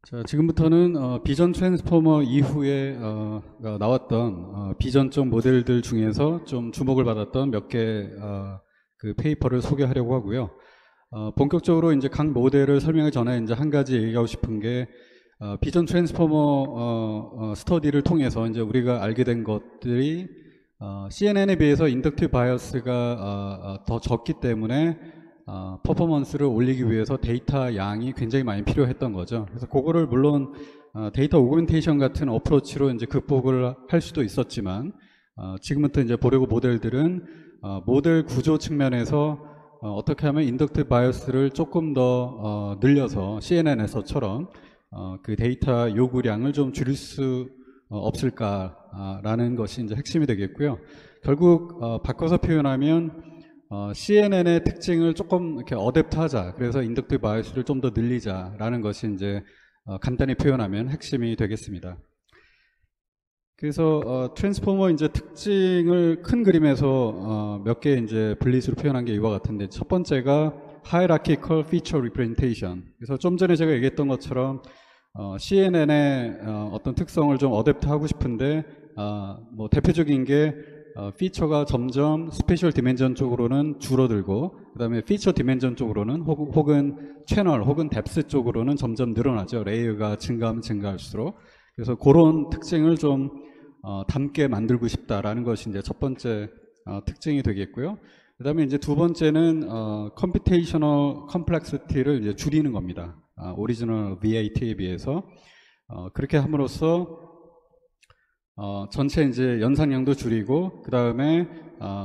자, 지금부터는 비전 트랜스포머 이후에 나왔던 비전적 모델들 중에서 좀 주목을 받았던 몇 개 그 페이퍼를 소개하려고 하고요. 본격적으로 이제 각 모델을 설명하기 전에 이제 한 가지 얘기하고 싶은 게 비전 트랜스포머 스터디를 통해서 이제 우리가 알게 된 것들이 CNN에 비해서 인덕티브 바이어스가 더 적기 때문에 퍼포먼스를 올리기 위해서 데이터 양이 굉장히 많이 필요했던 거죠. 그래서 그거를 물론 데이터 오그멘테이션 같은 어프로치로 이제 극복을 할 수도 있었지만 지금부터 이제 보려고 모델들은 모델 구조 측면에서 어떻게 하면 인덕티브 바이어스를 조금 더 늘려서 CNN에서처럼 그 데이터 요구량을 좀 줄일 수 없을까라는 것이 이제 핵심이 되겠고요. 결국 바꿔서 표현하면 CNN의 특징을 조금 이렇게 어댑트하자. 그래서 인덕티브 바이어스를 좀 더 늘리자라는 것이 이제 간단히 표현하면 핵심이 되겠습니다. 그래서 트랜스포머 이제 특징을 큰 그림에서 몇 개 이제 블릿으로 표현한 게 이와 같은데, 첫 번째가 Hierarchical Feature Representation. 그래서 좀 전에 제가 얘기했던 것처럼 CNN의 어떤 특성을 좀 어댑트하고 싶은데 뭐 대표적인 게 피처가 점점 스페셜 디멘전 쪽으로는 줄어들고, 그 다음에 피처 디멘전 쪽으로는 혹은 채널 혹은 뎁스 쪽으로는 점점 늘어나죠. 레이어가 증가하면 증가할수록. 그래서 그런 특징을 좀 담게 만들고 싶다라는 것이 이제 첫 번째 특징이 되겠고요. 그 다음에 이제 두 번째는 컴퓨테이셔널 컴플렉시티를 이제 줄이는 겁니다. 오리지널 VAT에 비해서. 그렇게 함으로써 전체 이제 연산량도 줄이고, 그 다음에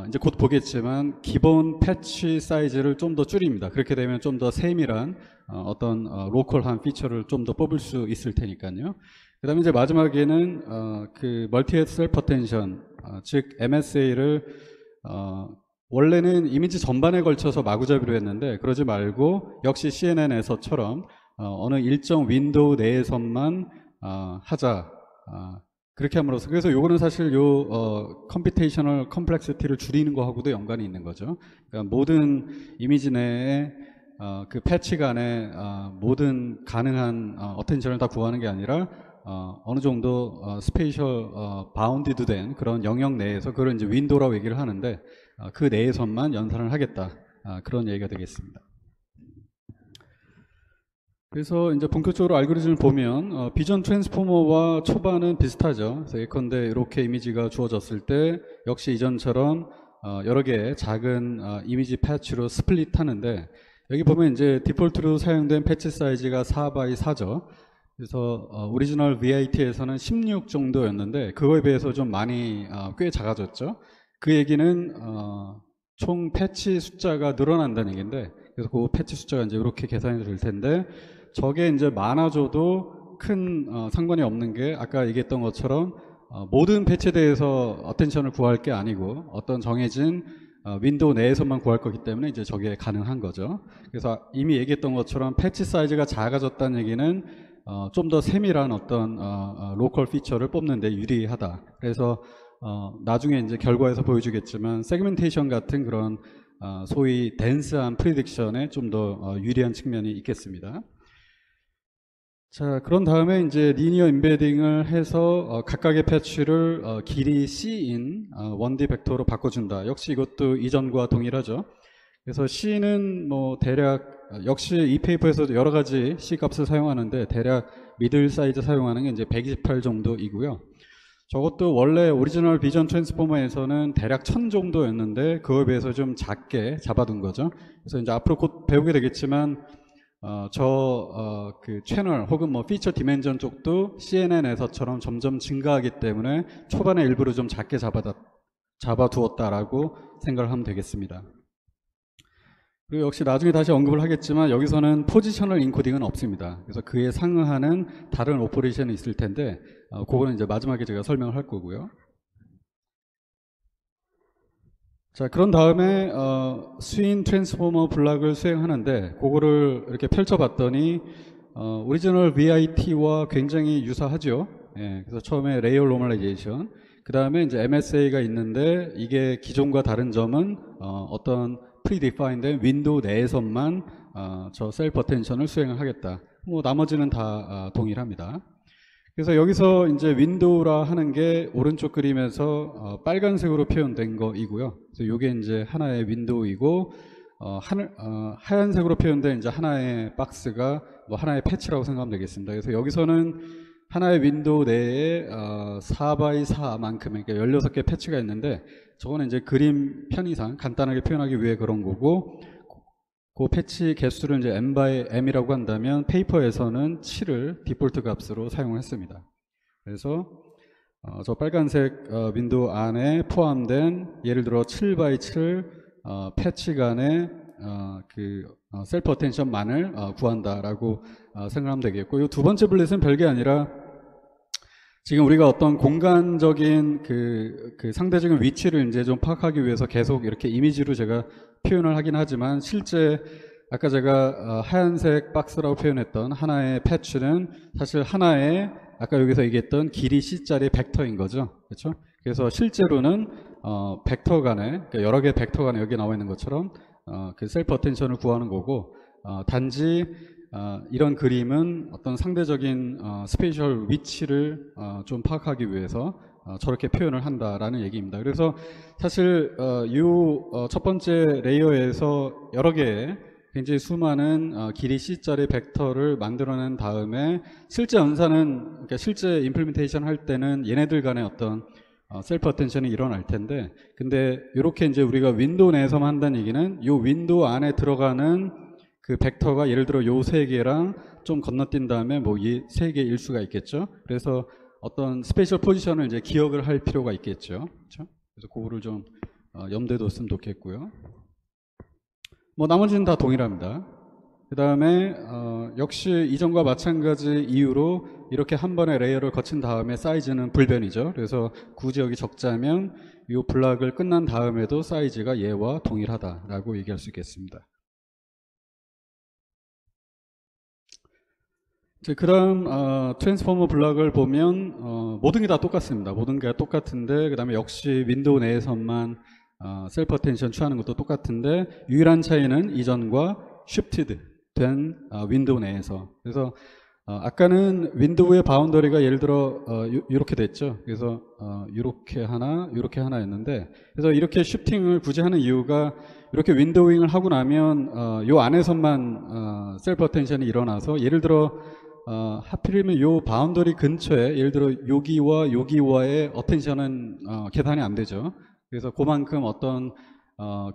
이제 곧 보겠지만 기본 패치 사이즈를 좀 더 줄입니다. 그렇게 되면 좀 더 세밀한 어떤 로컬한 피처를 좀 더 뽑을 수 있을 테니까요. 그 다음에 이제 마지막에는 그 멀티 셀프 어텐션, 즉 MSA를 원래는 이미지 전반에 걸쳐서 마구잡이로 했는데, 그러지 말고 역시 CNN에서처럼 어느 일정 윈도우 내에서만 하자. 그렇게 함으로써, 그래서 요거는 사실 요 컴퓨테이셔널 컴플렉시티를 줄이는 거하고도 연관이 있는 거죠. 그러니까 모든 이미지 내에 그 패치 간에 모든 가능한 어텐션을 다 구하는 게 아니라 어느 정도 스페이셜 바운디드 된 그런 영역 내에서, 그걸 이제 윈도우라고 얘기를 하는데 그 내에서만 연산을 하겠다, 그런 얘기가 되겠습니다. 그래서 이제 본격적으로 알고리즘을 보면 비전 트랜스포머와 초반은 비슷하죠. 그래서 예컨대 이렇게 이미지가 주어졌을 때 역시 이전처럼 여러 개의 작은 이미지 패치로 스플릿 하는데, 여기 보면 이제 디폴트로 사용된 패치 사이즈가 4x4죠. 그래서 오리지널 VAT에서는 16 정도였는데 그거에 비해서 좀 많이 꽤 작아졌죠. 그 얘기는 총 패치 숫자가 늘어난다는 얘기인데, 그래서 그 패치 숫자가 이제 이렇게 계산이 될 텐데, 저게 이제 많아져도 큰 상관이 없는 게, 아까 얘기했던 것처럼 모든 패치에 대해서 어텐션을 구할 게 아니고 어떤 정해진 윈도우 내에서만 구할 거기 때문에 이제 저게 가능한 거죠. 그래서 이미 얘기했던 것처럼 패치 사이즈가 작아졌다는 얘기는 좀 더 세밀한 어떤 로컬 피처를 뽑는 데 유리하다. 그래서 나중에 이제 결과에서 보여주겠지만 세그멘테이션 같은 그런 소위 덴스한 프리딕션에 좀 더 유리한 측면이 있겠습니다. 자, 그런 다음에 이제 리니어 임베딩을 해서 각각의 패치를 길이 C인 1D 벡터로 바꿔준다. 역시 이것도 이전과 동일하죠. 그래서 C는 뭐 대략 역시 이 페이퍼에서도 여러 가지 C 값을 사용하는데 대략 미들 사이즈 사용하는 게 이제 128 정도이고요. 저것도 원래 오리지널 비전 트랜스포머에서는 대략 1000 정도였는데 그거에 비해서 좀 작게 잡아둔 거죠. 그래서 이제 앞으로 곧 배우게 되겠지만 그 채널 혹은 뭐 피처 디멘전 쪽도 CNN에서처럼 점점 증가하기 때문에 초반에 일부러 좀 작게 잡아두었다라고 생각을 하면 되겠습니다. 그리고 역시 나중에 다시 언급을 하겠지만 여기서는 포지셔널 인코딩은 없습니다. 그래서 그에 상응하는 다른 오퍼레이션이 있을 텐데 그거는 이제 마지막에 제가 설명을 할 거고요. 자, 그런 다음에 스윈 트랜스포머 블락을 수행하는데 그거를 이렇게 펼쳐봤더니 오리지널 VIT와 굉장히 유사하죠. 예, 그래서 처음에 레이어 노멀라이제이션, 그 다음에 이제 MSA가 있는데 이게 기존과 다른 점은 어떤 프리디파인된 윈도우 내에서만 저 셀프 어텐션을 수행을 하겠다. 뭐 나머지는 다 동일합니다. 그래서 여기서 이제 윈도우라 하는 게 오른쪽 그림에서 빨간색으로 표현된 거이고요. 그래서 이게 이제 하나의 윈도우이고 하얀색으로 표현된 이제 하나의 박스가 뭐 하나의 패치라고 생각하면 되겠습니다. 그래서 여기서는 하나의 윈도우 내에 4x4만큼의 그러니까 16개 패치가 있는데 저거는 이제 그림 편의상 간단하게 표현하기 위해 그런 거고 그 패치 개수를 이제 m/m이라고 한다면 페이퍼에서는 7을 디폴트 값으로 사용을 했습니다. 그래서 저 빨간색 윈도우 안에 포함된 예를 들어 7x7 패치 간의 셀프 어텐션만을 구한다라고 생각하면 되겠고, 이 두 번째 블렛은 별게 아니라 지금 우리가 어떤 공간적인 그 상대적인 위치를 이제 좀 파악하기 위해서 계속 이렇게 이미지로 제가 표현을 하긴 하지만 실제 아까 제가 하얀색 박스라고 표현했던 하나의 패치는 사실 하나의 아까 여기서 얘기했던 길이 C짜리 벡터인 거죠. 그렇죠? 그래서 실제로는 벡터 간에 그러니까 여러 개의 벡터 간에 여기 나와 있는 것처럼 그 셀프 어텐션을 구하는 거고 단지 이런 그림은 어떤 상대적인 스페이셜 위치를 좀 파악하기 위해서 저렇게 표현을 한다라는 얘기입니다. 그래서 사실 이 첫 번째 레이어에서 여러 개의 굉장히 수많은 길이 C짜리 벡터를 만들어낸 다음에 실제 연산은 그러니까 실제 임플리멘테이션 할 때는 얘네들 간의 어떤 셀프 어텐션이 일어날 텐데, 근데 이렇게 이제 우리가 윈도우 내에서만 한다는 얘기는 이 윈도우 안에 들어가는 그 벡터가 예를 들어 요 세 개랑 좀 건너뛴 다음에 뭐 이 세 개일 수가 있겠죠. 그래서 어떤 스페셜 포지션을 이제 기억을 할 필요가 있겠죠. 그렇죠? 그래서 그거를 좀 염두에 뒀으면 좋겠고요. 뭐 나머지는 다 동일합니다. 그 다음에 역시 이전과 마찬가지 이유로 이렇게 한 번의 레이어를 거친 다음에 사이즈는 불변이죠. 그래서 굳이 여기 적자면 이 블락을 끝난 다음에도 사이즈가 얘와 동일하다라고 얘기할 수 있겠습니다. 그 다음 트랜스포머 블락을 보면 모든 게 다 똑같습니다. 모든 게 똑같은데 그 다음에 역시 윈도우 내에서만 셀프 어텐션 취하는 것도 똑같은데 유일한 차이는 이전과 쉬프티드 된 윈도우 내에서. 그래서 아까는 윈도우의 바운더리가 예를 들어 이렇게 됐죠. 그래서 이렇게 하나였는데 그래서 이렇게 쉬프팅을 굳이 하는 이유가 이렇게 윈도우잉을 하고 나면 요 안에서만 셀프 어텐션이 일어나서 예를 들어 하필이면 요 바운더리 근처에 예를 들어 여기와의 어텐션은 계산이 안 되죠. 그래서 그만큼 어떤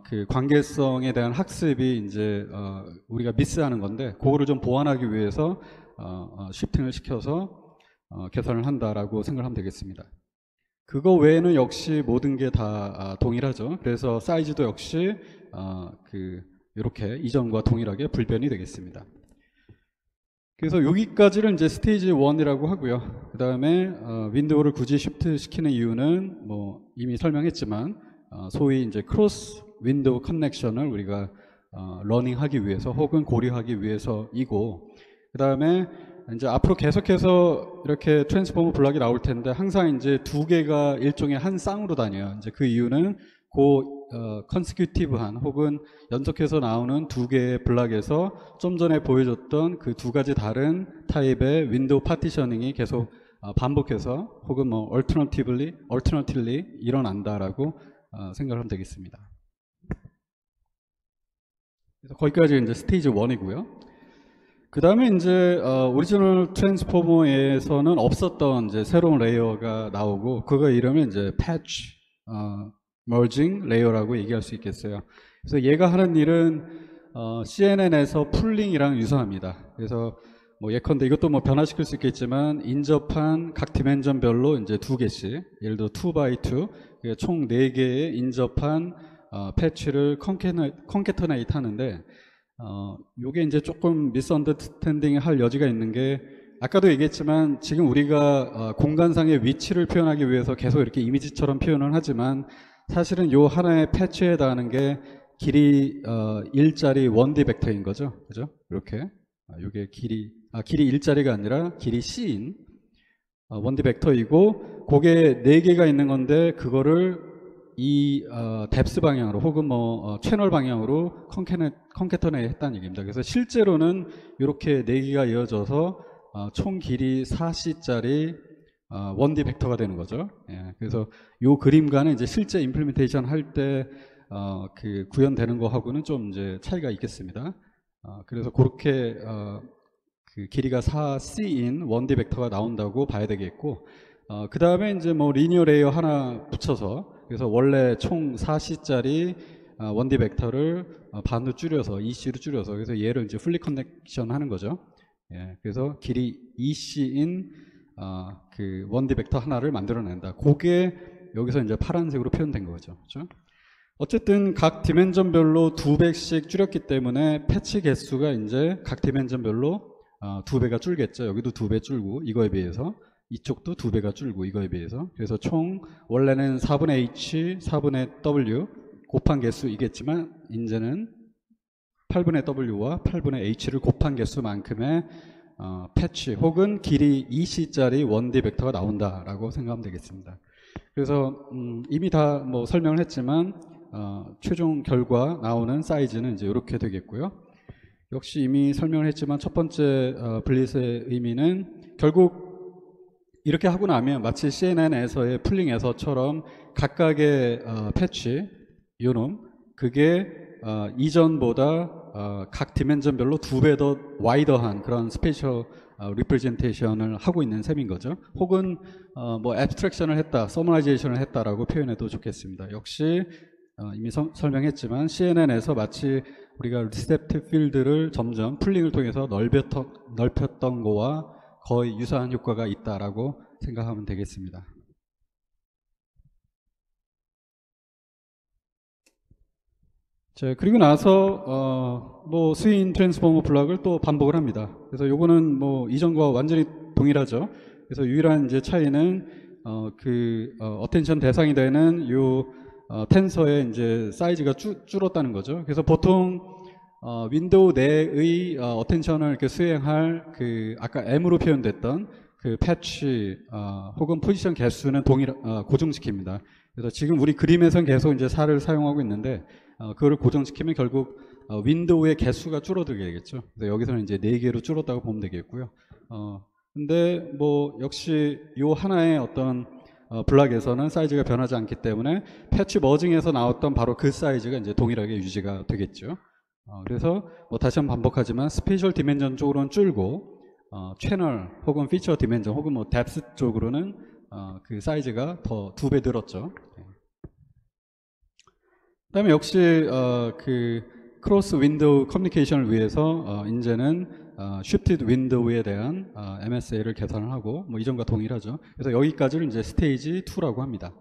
그 관계성에 대한 학습이 이제 우리가 미스하는 건데 그거를 좀 보완하기 위해서 쉬프팅을 시켜서 계산을 한다라고 생각하면 되겠습니다. 그거 외에는 역시 모든 게 다 동일하죠. 그래서 사이즈도 역시 이렇게 이전과 동일하게 불변이 되겠습니다. 그래서 여기까지를 이제 스테이지 1이라고 하고요. 그 다음에 윈도우를 굳이 쉬프트 시키는 이유는 뭐 이미 설명했지만 소위 이제 크로스 윈도우 커넥션을 우리가 러닝하기 위해서 혹은 고려하기 위해서이고, 그 다음에 이제 앞으로 계속해서 이렇게 트랜스포머 블락이 나올 텐데 항상 이제 두 개가 일종의 한 쌍으로 다녀요. 이제 그 이유는 컨시큐티브한 혹은 연속해서 나오는 두 개의 블락에서 좀 전에 보여줬던 그 두 가지 다른 타입의 윈도우 파티셔닝이 계속 반복해서 혹은 뭐 alternatively 일어난다라고 생각하면 되겠습니다. 그래서 거기까지 이제 스테이지 1이고요. 그 다음에 이제 오리지널 트랜스포머에서는 없었던 이제 새로운 레이어가 나오고 그거 이름은 이제 패치 머징 레이어라고 얘기할 수 있겠어요. 그래서 얘가 하는 일은 CNN에서 풀링이랑 유사합니다. 그래서 뭐 예컨대 이것도 뭐 변화시킬 수 있겠지만 인접한 각 디멘전별로 이제 두 개씩 예를 들어 2x2 총 4개의 인접한 패치를 컨캐터네이트 하는데 요게 이제 조금 미스언더스탠딩 할 여지가 있는 게 아까도 얘기했지만 지금 우리가 공간상의 위치를 표현하기 위해서 계속 이렇게 이미지처럼 표현을 하지만 사실은 요 하나의 패치에 해당하는 게 길이 1짜리 1D 벡터인 거죠. 그죠? 이렇게 요게 길이 1짜리가 아니라 길이 C인 1D 벡터이고 그게 4개가 있는 건데 그거를 뎁스 방향으로 혹은 채널 방향으로 컨캐터네이트 했다는 얘기입니다. 그래서 실제로는 이렇게 4개가 이어져서 총 길이 4C짜리 1D 벡터가 되는 거죠. 예, 그래서 이 그림과는 이제 실제 임플리멘테이션 할 때 그 구현되는 거하고는 좀 이제 차이가 있겠습니다. 그래서 그렇게 그 길이가 4C인 1D 벡터가 나온다고 봐야 되겠고, 그 다음에 이제 리니어 레이어 하나 붙여서, 그래서 원래 총 4C짜리 1D 벡터를 반으로 줄여서 2C로 줄여서, 그래서 얘를 이제 풀리 커넥션 하는 거죠. 예, 그래서 길이 2C인 그 1D 벡터 하나를 만들어낸다. 그게 여기서 이제 파란색으로 표현된 거죠. 그렇죠? 어쨌든 각 디멘전별로 2배씩 줄였기 때문에 패치 개수가 이제 각 디멘전별로 2배가 줄겠죠. 여기도 2배 줄고 이거에 비해서, 이쪽도 2배가 줄고 이거에 비해서. 그래서 총 원래는 4분의 H, 4분의 W 곱한 개수이겠지만 이제는 8분의 W와 8분의 H를 곱한 개수만큼의 패치 혹은 길이 2C짜리 1D 벡터가 나온다라고 생각하면 되겠습니다. 그래서 이미 다 설명을 했지만 최종 결과 나오는 사이즈는 이제 이렇게 되겠고요. 역시 이미 설명을 했지만 첫 번째 블릿의 의미는 결국 이렇게 하고 나면 마치 CNN에서의 풀링에서처럼 각각의 패치 요놈 그게 이전보다 각 디멘전별로 2배 더 와이더한 그런 스페셜 리프레젠테이션을 하고 있는 셈인 거죠. 혹은 앱스트랙션을 했다, 서머라이제이션을 했다라고 표현해도 좋겠습니다. 역시 이미 설명했지만 CNN에서 마치 우리가 리셉티브 필드를 점점 풀링을 통해서 넓혔던 거와 거의 유사한 효과가 있다라고 생각하면 되겠습니다. 자, 그리고 나서 스윈 트랜스포머 블럭을 또 반복을 합니다. 그래서 요거는 이전과 완전히 동일하죠. 그래서 유일한 이제 차이는 어텐션 대상이 되는 요 텐서의 이제 사이즈가 줄었다는 거죠. 그래서 보통 윈도우 내의 어텐션을 이렇게 수행할 아까 M으로 표현됐던 그 패치 혹은 포지션 개수는 고정시킵니다. 그래서 지금 우리 그림에선 계속 이제 4를 사용하고 있는데 그거를 고정시키면 결국 윈도우의 개수가 줄어들게 되겠죠. 그래서 여기서는 이제 4개로 줄었다고 보면 되겠고요. 근데 역시 요 하나의 어떤 블락에서는 사이즈가 변하지 않기 때문에 패치 머징에서 나왔던 바로 그 사이즈가 이제 동일하게 유지가 되겠죠. 그래서 다시 한번 반복하지만 스페셜 디멘전 쪽으로는 줄고 채널 혹은 피처 디멘전 혹은 뎁스 쪽으로는 그 사이즈가 더 2배 늘었죠. 그다음에 역시 크로스 윈도우 커뮤니케이션을 위해서 이제는 쉬프티드 윈도우에 대한 MSA를 계산을 하고 이전과 동일하죠. 그래서 여기까지를 이제 스테이지 2라고 합니다.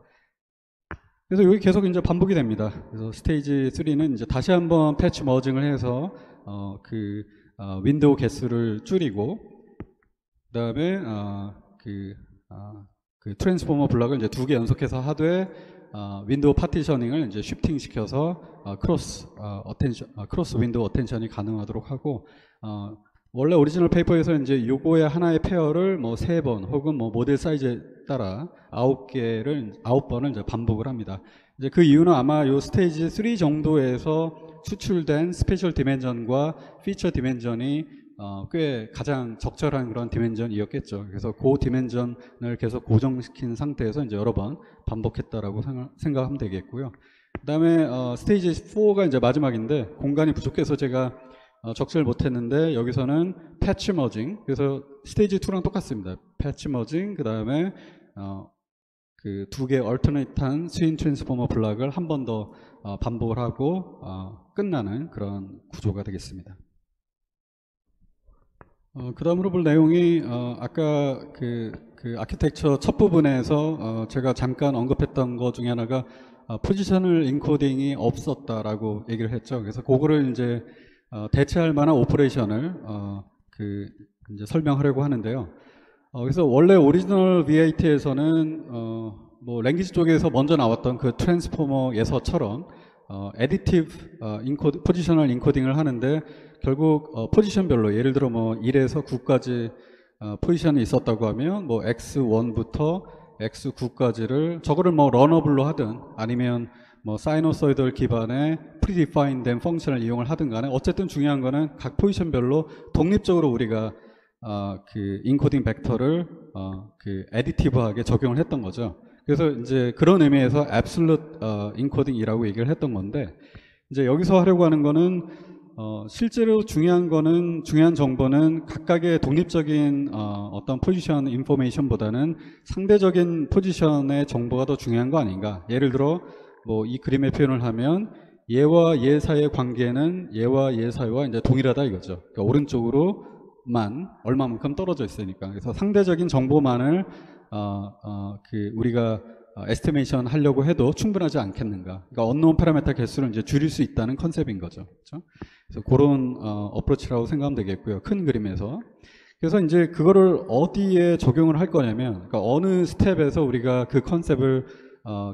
그래서 여기 계속 이제 반복이 됩니다. 그래서 스테이지 3는 이제 다시 한번 패치 머징을 해서 윈도우 개수를 줄이고, 그다음에 트랜스포머 블럭을 이제 2개 연속해서 하되 윈도우 파티셔닝을 이제 쉬프팅 시켜서 크로스 윈도우 어텐션이 가능하도록 하고, 원래 오리지널 페이퍼에서 이제 요거의 하나의 페어를 3번 혹은 모델 사이즈에 따라 9번을 이제 반복을 합니다. 이제 그 이유는 아마 요 스테이지 3 정도에서 수출된 스페셜 디멘전과 피처 디멘전이 꽤 가장 적절한 그런 디멘전이었겠죠. 그래서 그 디멘전을 계속 고정시킨 상태에서 이제 여러 번 반복했다라고 생각하면 되겠고요. 그 다음에 스테이지 4가 이제 마지막인데 공간이 부족해서 제가 적시를 못했는데 여기서는 패치 머징, 그래서 스테이지 2랑 똑같습니다. 패치 머징, 그 다음에 그 2개 얼터네이트한 스윈 트랜스포머 블락을 한 번 더 반복을 하고 끝나는 그런 구조가 되겠습니다. 그 다음으로 볼 내용이 아까 그 아키텍처 첫 부분에서 제가 잠깐 언급했던 것 중에 하나가 포지셔널 인코딩이 없었다라고 얘기를 했죠. 그래서 그거를 이제 대체할 만한 오퍼레이션을 이제 설명하려고 하는데요. 그래서 원래 오리지널 V8에서는 랭귀지 쪽에서 먼저 나왔던 그 트랜스포머에서처럼 애디티브 포지셔널 인코딩을 하는데 결국 포지션별로 예를 들어 1에서 9까지 포지션이 있었다고 하면 X1부터 x9까지를 저거를 뭐 러너블로 하든 아니면 뭐 사이노소이덜 기반의 predefined 된 펑션을 이용을 하든 간에 어쨌든 중요한 거는 각 포지션별로 독립적으로 우리가 그 인코딩 벡터를 그 애디티브하게 적용을 했던 거죠. 그래서 이제 그런 의미에서 absolute encoding이라고 얘기를 했던 건데, 이제 여기서 하려고 하는 거는 실제로 중요한 정보는 각각의 독립적인 어떤 포지션 인포메이션보다는 상대적인 포지션의 정보가 더 중요한 거 아닌가. 예를 들어 뭐 이 그림의 표현을 하면 얘와 얘 사이의 관계는 얘와 얘 사이와 이제 동일하다 이거죠. 그러니까 오른쪽으로만 얼마만큼 떨어져 있으니까. 그래서 상대적인 정보만을 그 우리가 에스티메이션 하려고 해도 충분하지 않겠는가. 그러니까 언노운 파라메터 개수를 이제 줄일 수 있다는 컨셉인 거죠. 그렇죠? 그래서 그런 어프로치라고 생각하면 되겠고요. 큰 그림에서. 그래서 이제 그거를 어디에 적용을 할 거냐면, 그러니까 어느 스텝에서 우리가 그 컨셉을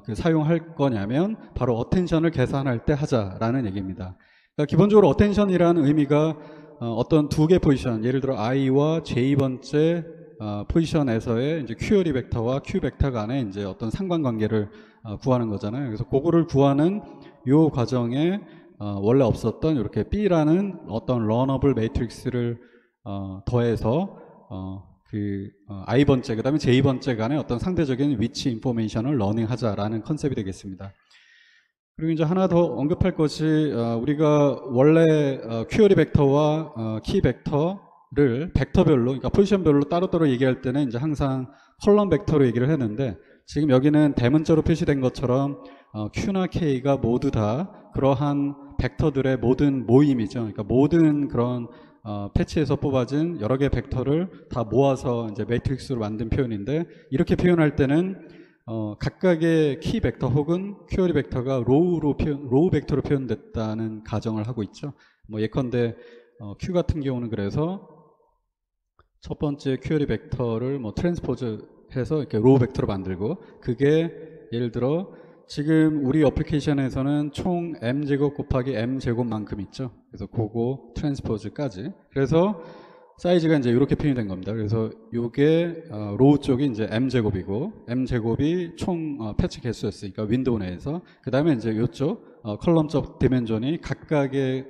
그 사용할 거냐면 바로 어텐션을 계산할 때 하자라는 얘기입니다. 그러니까 기본적으로 어텐션이라는 의미가 어떤 두 개 포지션, 예를 들어 i와 j번째 포지션에서의 이제 q 벡터와 q 벡터 간의 이제 어떤 상관관계를 구하는 거잖아요. 그래서 그거를 구하는 요 과정에 원래 없었던 이렇게 B라는 어떤 러너블 매트릭스를 더해서 i번째 그 다음에 j번째 간의 어떤 상대적인 위치 인포메이션을 러닝하자라는 컨셉이 되겠습니다. 그리고 이제 하나 더 언급할 것이 우리가 원래 q 벡터와 키 벡터를 벡터별로, 그러니까 포지션별로 따로따로 얘기할 때는 이제 항상 컬럼 벡터로 얘기를 했는데, 지금 여기는 대문자로 표시된 것처럼 Q나 K가 모두 다 그러한 벡터들의 모든 모임이죠. 그러니까 모든 그런 패치에서 뽑아진 여러 개의 벡터를 다 모아서 이제 매트릭스로 만든 표현인데, 이렇게 표현할 때는 각각의 키 벡터 혹은 q 벡터가 로우 벡터로 표현됐다는 가정을 하고 있죠. 뭐 예컨대 Q 같은 경우는 그래서 첫 번째 q 벡터를 뭐 트랜스포즈 해서 이렇게 로우 벡터로 만들고, 그게 예를 들어 지금 우리 어플리케이션에서는 총 m제곱 곱하기 m제곱만큼 있죠. 그래서 그거 트랜스포즈까지. 그래서 사이즈가 이제 이렇게 표현이 된 겁니다. 그래서 이게 로우 쪽이 이제 m제곱이고, m제곱이 총 패치 개수였으니까 윈도우 내에서, 그 다음에 이제 이쪽 컬럼적 디멘전이 각각의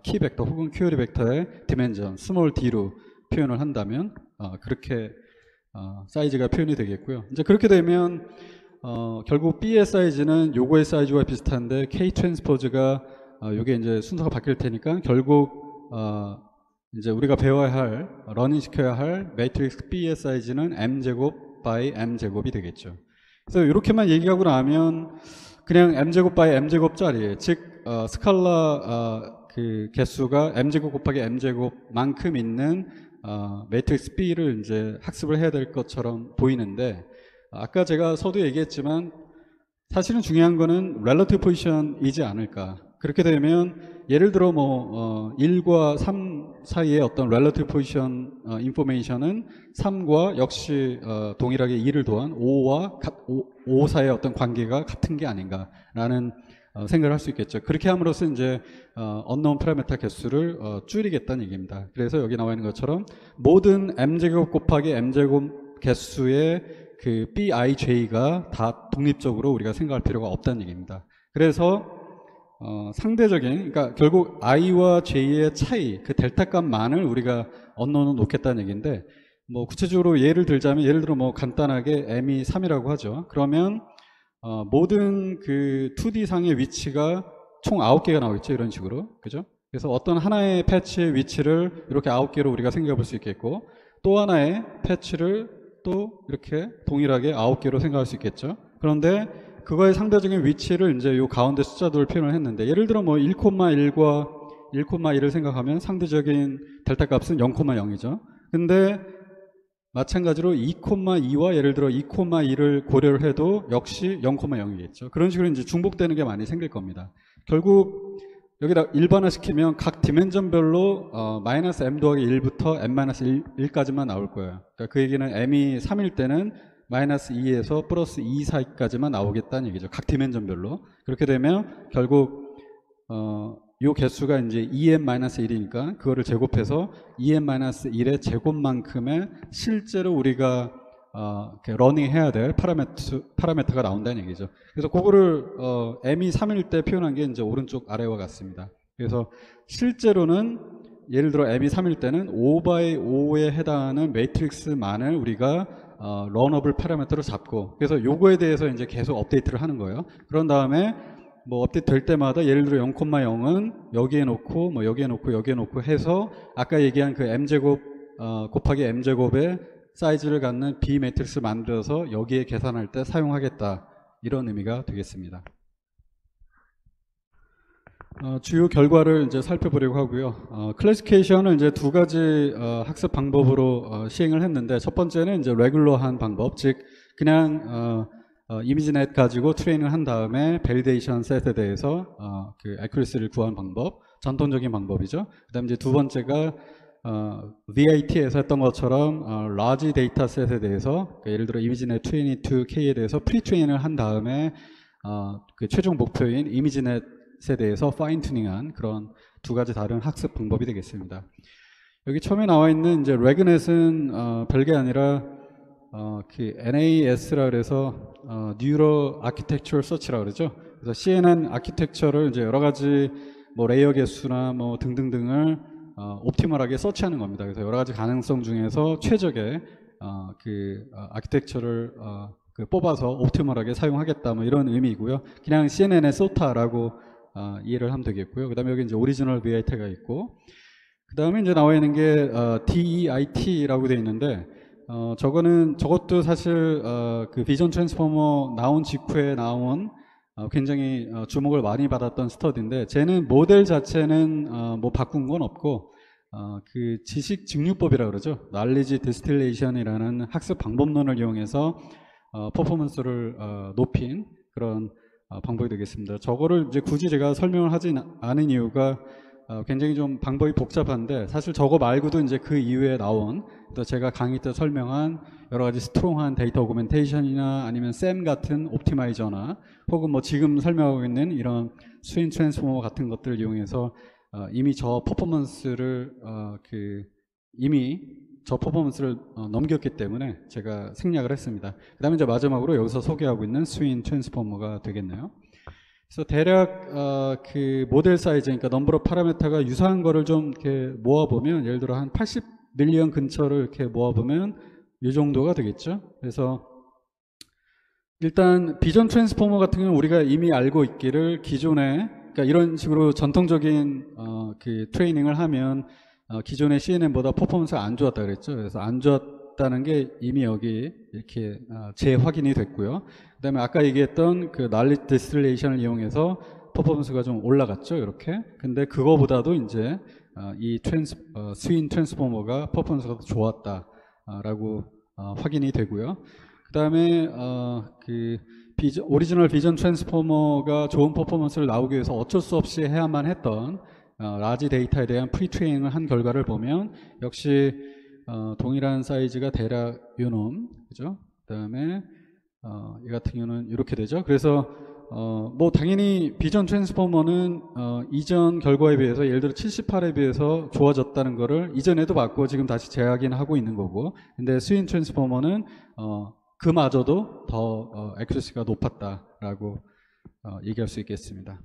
키 벡터 혹은 q 벡터의 디멘전 스몰 d로 표현을 한다면 그렇게 사이즈가 표현이 되겠고요. 이제 그렇게 되면 결국 B의 사이즈는 요거의 사이즈와 비슷한데 K 트랜스포즈가 요게 이제 순서가 바뀔 테니까 결국 이제 우리가 배워야 할, 러닝 시켜야 할 매트릭스 B의 사이즈는 m제곱 by m제곱이 되겠죠. 그래서 이렇게만 얘기하고 나면 그냥 m제곱 by m제곱짜리, 즉 스칼라 그 개수가 m제곱 곱하기 m제곱만큼 있는 매트릭스 B를 이제 학습을 해야 될 것처럼 보이는데, 아까 제가 서두에 얘기했지만 사실은 중요한 거는 relative position이지 않을까. 그렇게 되면 예를 들어 뭐 1과 3 사이의 어떤 relative position information은 3과 역시 동일하게 2를 더한 5 사이의 어떤 관계가 같은 게 아닌가라는 생각을 할 수 있겠죠. 그렇게 함으로써 이제 unknown parameter 개수를 줄이겠다는 얘기입니다. 그래서 여기 나와 있는 것처럼 모든 m제곱 곱하기 m제곱 개수의 그 bij가 다 독립적으로 우리가 생각할 필요가 없다는 얘기입니다. 그래서 상대적인, 그러니까 결국 i와 j의 차이, 그 델타 값만을 우리가 unknown을 놓겠다는 얘기인데, 뭐 구체적으로 예를 들자면, 예를 들어 뭐 간단하게 m이 3이라고 하죠. 그러면 모든 그 2D 상의 위치가 총 9개가 나오겠죠. 이런 식으로. 그죠? 그래서 어떤 하나의 패치의 위치를 이렇게 9개로 우리가 생각해 볼 수 있겠고, 또 하나의 패치를 또 이렇게 동일하게 9개로 생각할 수 있겠죠. 그런데 그거의 상대적인 위치를 이제 요 가운데 숫자들을 표현을 했는데, 예를 들어 뭐 1,1과 1,2를 생각하면 상대적인 델타 값은 0,0이죠. 근데 마찬가지로 2,2와 예를 들어 2,2를 고려를 해도 역시 0,0이겠죠. 그런 식으로 이제 중복되는 게 많이 생길 겁니다. 결국 여기다 일반화시키면 각 디멘전별로 마이너스 m 더하기 1부터 m-1까지만 나올 거예요. 그러니까 그 얘기는 m이 3일 때는 마이너스 2에서 플러스 2 사이까지만 나오겠다는 얘기죠. 각 디멘전별로. 그렇게 되면 결국 요 개수가 이제 2m-1이니까 그거를 제곱해서 2m-1의 제곱만큼의 실제로 우리가 이렇게 러닝 해야 될 파라메터가 나온다는 얘기죠. 그래서 그거를 m이 3일 때 표현한 게 이제 오른쪽 아래와 같습니다. 그래서 실제로는 예를 들어 m이 3일 때는 5x5에 해당하는 매트릭스만을 우리가 런어블 파라미터로 잡고, 그래서 요거에 대해서 이제 계속 업데이트를 하는 거예요. 그런 다음에 뭐 업데이트 될 때마다 예를 들어 0,0은 여기에 놓고 뭐 여기에 놓고 여기에 놓고 해서 아까 얘기한 그 m제곱 곱하기 m제곱의 사이즈를 갖는 B 매트릭스를 만들어서 여기에 계산할 때 사용하겠다, 이런 의미가 되겠습니다. 주요 결과를 이제 살펴보려고 하고요. 클래시피케이션을 이제 두 가지 학습 방법으로 시행을 했는데, 첫 번째는 이제 레귤러한 방법, 즉 그냥 이미지넷 가지고 트레이닝을 한 다음에 밸리데이션 셋에 대해서 그 애큐리시를 구하는 방법, 전통적인 방법이죠. 그다음에 이제 두 번째가 VIT에서 했던 것처럼 large 데이터 셋에 대해서, 그러니까 예를 들어 이미지넷 22K에 대해서 프리트레인을 한 다음에 그 최종 목표인 이미지넷에 대해서 파인 튜닝한 그런 두 가지 다른 학습 방법이 되겠습니다. 여기 처음에 나와 있는 이제 레그넷은 별게 아니라 그 NAS라 그래서 Neural Architecture Search라 그러죠. 그래서 CNN 아키텍처를 이제 여러 가지 뭐 레이어 개수나 뭐 등등등을 옵티멀하게 서치하는 겁니다. 그래서 여러 가지 가능성 중에서 최적의 그 아키텍처를 그 뽑아서 옵티멀하게 사용하겠다, 뭐 이런 의미이고요. 그냥 CNN의 SOTA라고 이해를 하면 되겠고요. 그 다음에 여기 이제 오리지널 VIT가 있고, 그 다음에 이제 나와 있는 게 DEIT라고 되어 있는데, 저것도 사실 그 비전 트랜스포머 나온 직후에 나온 굉장히 주목을 많이 받았던 스터디인데, 쟤는 모델 자체는 뭐 바꾼 건 없고 그 지식 증류법이라고 그러죠. knowledge distillation이라는 학습 방법론을 이용해서 퍼포먼스를 높인 그런 방법이 되겠습니다. 저거를 이제 굳이 제가 설명을 하지 않은 이유가 굉장히 좀 방법이 복잡한데, 사실 저거 말고도 이제 그 이후에 나온 또 제가 강의 때 설명한 여러 가지 스트롱한 데이터 오그멘테이션이나 아니면 SAM 같은 옵티마이저나 혹은 뭐 지금 설명하고 있는 이런 스윙 트랜스포머 같은 것들을 이용해서 이미 저 퍼포먼스를 넘겼기 때문에 제가 생략을 했습니다. 그 다음에 이제 마지막으로 여기서 소개하고 있는 스윙 트랜스포머가 되겠네요. 그래서 대략 그 모델 사이즈, 그러니까 넘버 오브 파라미터가 유사한 거를 좀 이렇게 모아보면, 예를 들어 한 80 밀리언 근처를 이렇게 모아보면 이 정도가 되겠죠. 그래서 일단 비전 트랜스포머 같은 경우는 우리가 이미 알고 있기를, 기존에 그러니까 이런 식으로 전통적인 그 트레이닝을 하면 기존의 CNN보다 퍼포먼스가 안 좋았다 그랬죠. 그래서 안 좋았다는 게 이미 여기 이렇게 재확인이 됐고요. 그 다음에 아까 얘기했던 그 knowledge distillation을 이용해서 퍼포먼스가 좀 올라갔죠, 이렇게. 근데 그거보다도 이제 이 스윈 트랜스포머가 퍼포먼스가 더 좋았다라고 확인이 되고요. 그 다음에 그 오리지널 비전 트랜스포머가 좋은 퍼포먼스를 나오기 위해서 어쩔 수 없이 해야만 했던 라지 데이터에 대한 프리트레이닝을 한 결과를 보면 역시 동일한 사이즈가 대략 요놈, 그죠? 그 다음에 이 같은 경우는 이렇게 되죠. 그래서 뭐 당연히 비전 트랜스포머는 이전 결과에 비해서 예를 들어 78에 비해서 좋아졌다는 거를 이전에도 봤고 지금 다시 재확인하고 있는 거고, 근데 스윈 트랜스포머는 그마저도 더 애큐러시가 높았다라고 얘기할 수 있겠습니다.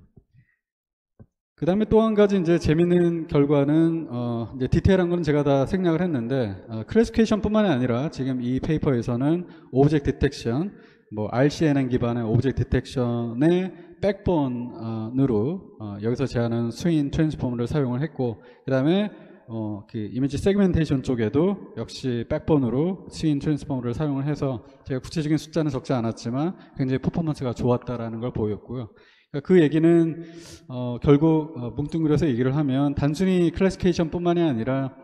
그 다음에 또 한 가지 이제 재밌는 결과는 이제 디테일한 거는 제가 다 생략을 했는데, 클래시피케이션 뿐만이 아니라 지금 이 페이퍼에서는 오브젝트 디텍션, 뭐 RCNN 기반의 오브젝트 디텍션의 백본으로 여기서 제안한 스윈 트랜스포머를 사용을 했고, 그 다음에 그 이미지 세그멘테이션 쪽에도 역시 백본으로 스윈 트랜스포머를 사용을 해서 제가 구체적인 숫자는 적지 않았지만 굉장히 퍼포먼스가 좋았다라는 걸 보였고요. 그 얘기는 결국 뭉뚱그려서 얘기를 하면 단순히 클래시피케이션 뿐만이 아니라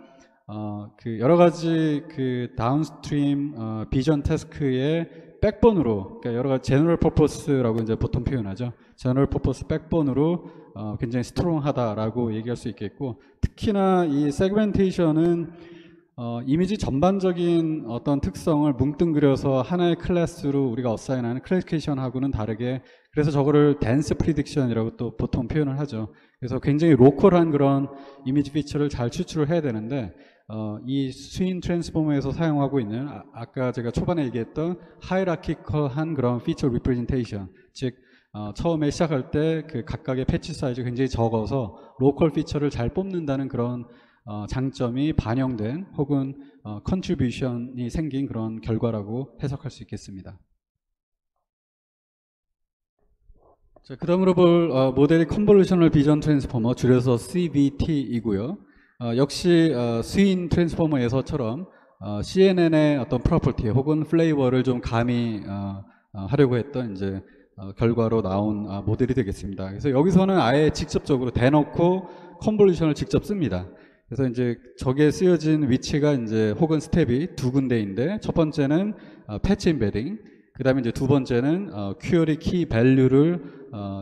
그 여러 가지 그 다운스트림 비전 태스크의 백본으로, 그러니까 여러 가지 제너럴 퍼포스라고 이제 보통 표현하죠. 제너럴 퍼포스 백본으로 굉장히 스트롱하다라고 얘기할 수 있겠고, 특히나 이 세그멘테이션은 이미지 전반적인 어떤 특성을 뭉뚱그려서 하나의 클래스로 우리가 어사인하는 클래시피케이션하고는 다르게, 그래서 저거를 댄스 프리딕션이라고 또 보통 표현을 하죠. 그래서 굉장히 로컬한 그런 이미지 피처를 잘 추출을 해야 되는데 이 스윙 트랜스포머에서 사용하고 있는 아까 제가 초반에 얘기했던 하이라키컬한 그런 피처 리프레젠테이션, 즉 처음에 시작할 때 그 각각의 패치 사이즈가 굉장히 적어서 로컬 피처를 잘 뽑는다는 그런 장점이 반영된 혹은 컨트리뷰션이 생긴 그런 결과라고 해석할 수 있겠습니다. 자, 그 다음으로 볼 모델이 컨볼루셔널 비전 트랜스포머, 줄여서 CBT이고요. 역시 스윙 트랜스포머에서처럼 CNN의 어떤 프로퍼티 혹은 플레이버를 좀 가미하려고 했던 이제 결과로 나온 모델이 되겠습니다. 그래서 여기서는 아예 직접적으로 대놓고 컨볼루션을 직접 씁니다. 그래서 이제 저게 쓰여진 위치가 이제 혹은 스텝이 두 군데인데, 첫 번째는 패치 임베딩, 그 다음에 이제 두 번째는 큐어리 키 밸류를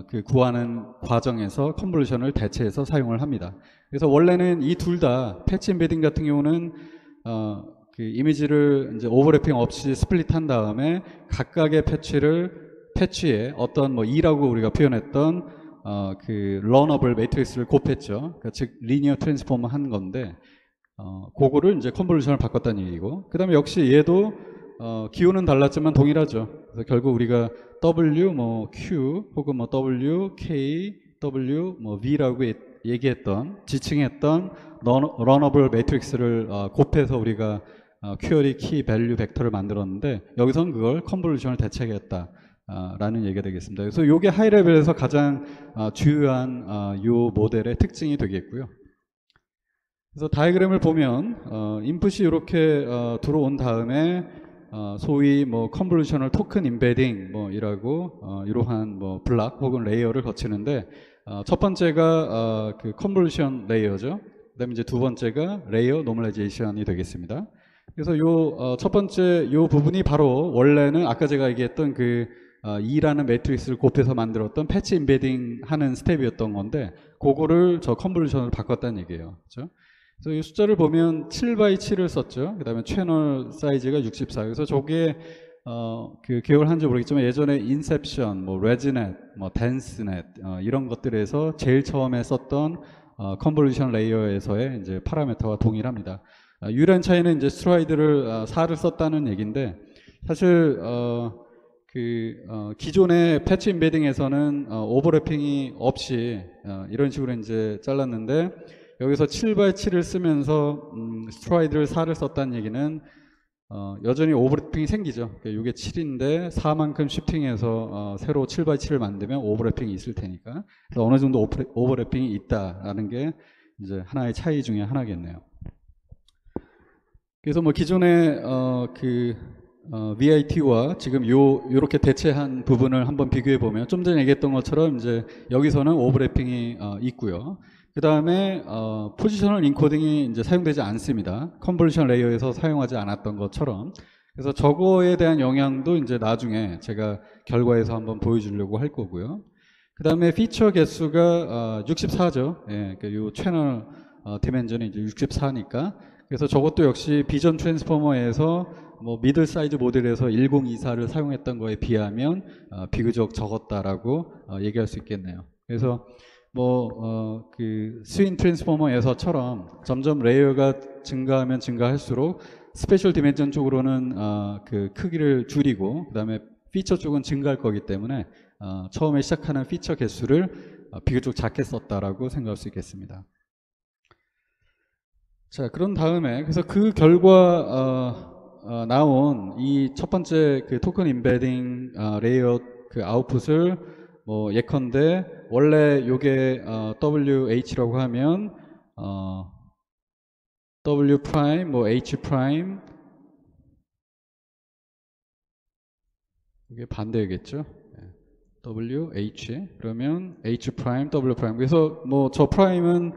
그 구하는 과정에서 컨볼루션을 대체해서 사용을 합니다. 그래서 원래는 이 둘 다 패치 임베딩 같은 경우는 그 이미지를 이제 오버래핑 없이 스플릿한 다음에 각각의 패치에 어떤 뭐 E라고 우리가 표현했던 그 러너블 매트릭스를 곱했죠. 그러니까 즉 리니어 트랜스포머 한 건데, 그거를 이제 컨볼루션을 바꿨다는 얘기고, 그 다음에 역시 얘도 기호는 달랐지만 동일하죠. 그래서 결국 우리가 W, 뭐 Q 혹은 뭐 W, K, W, 뭐 V라고 얘기했던, 지칭했던 러너블 매트릭스를 곱해서 우리가 큐어리 키 밸류 벡터를 만들었는데, 여기서는 그걸 컨볼루션을 대체하겠다 라는 얘기가 되겠습니다. 그래서 이게 하이레벨에서 가장 주요한 이 모델의 특징이 되겠고요. 그래서 다이그램을 보면 인풋이 이렇게 들어온 다음에 소위 뭐 컨볼루셔널 토큰 임베딩 뭐 이라고 이러한 뭐 블락 혹은 레이어를 거치는데, 첫 번째가 그 컨볼루션 레이어죠. 그다음에 이제 두 번째가 레이어 노멀라이제이션이 되겠습니다. 그래서 요 첫 번째 요 부분이 바로 원래는 아까 제가 얘기했던 그 E라는 매트릭스를 곱해서 만들었던 패치 임베딩 하는 스텝이었던 건데, 그거를 저 컨볼루션으로 바꿨다는 얘기예요. 그렇죠? 그래서 이 숫자를 보면 7x7을 썼죠. 그 다음에 채널 사이즈가 64. 그래서 저게 그 기억을 한지 모르겠지만 예전에 인셉션, 뭐 레지넷, 뭐 댄스넷 이런 것들에서 제일 처음에 썼던 컨볼루션 레이어에서의 이제 파라미터와 동일합니다. 유일한 차이는 이제 스트라이드를 4를 썼다는 얘기인데, 사실 기존의 패치 임베딩에서는 오버래핑이 없이 이런 식으로 이제 잘랐는데, 여기서 7x7을 쓰면서 스트라이드를 4를 썼다는 얘기는 여전히 오버래핑이 생기죠. 이게 7인데 4만큼 쉬프팅해서 새로 7x7을 만들면 오버래핑이 있을 테니까, 그래서 어느 정도 오버래핑이 있다라는 게 이제 하나의 차이 중에 하나겠네요. 그래서 뭐 기존의 VIT와 지금 요렇게 대체한 부분을 한번 비교해 보면, 좀 전에 얘기했던 것처럼 이제 여기서는 오버래핑이 있고요. 그 다음에 포지셔널 인코딩이 이제 사용되지 않습니다. 컨볼루션 레이어에서 사용하지 않았던 것처럼. 그래서 저거에 대한 영향도 이제 나중에 제가 결과에서 한번 보여주려고 할 거고요. 그 다음에 피처 개수가 64죠. 예, 요 채널 디멘전이 이제 64니까. 그래서 저것도 역시 비전 트랜스포머에서 뭐 미들 사이즈 모델에서 1024를 사용했던 거에 비하면 비교적 적었다라고 얘기할 수 있겠네요. 그래서 뭐 그 스윙 트랜스포머에서처럼 점점 레이어가 증가하면 증가할수록 스페셜 디멘전 쪽으로는 그 크기를 줄이고, 그 다음에 피처 쪽은 증가할 거기 때문에 처음에 시작하는 피처 개수를 비교적 작게 썼다라고 생각할 수 있겠습니다. 자, 그런 다음에 그래서 그 결과 나온 이 첫 번째 그 토큰 임베딩 레이어 그 아웃풋을 뭐 예컨대 원래 요게 WH라고 하면 W 프라임 뭐 H 프라임, 이게 반대겠죠. WH 그러면 H 프라임 W 프라임. 그래서 뭐 저 프라임은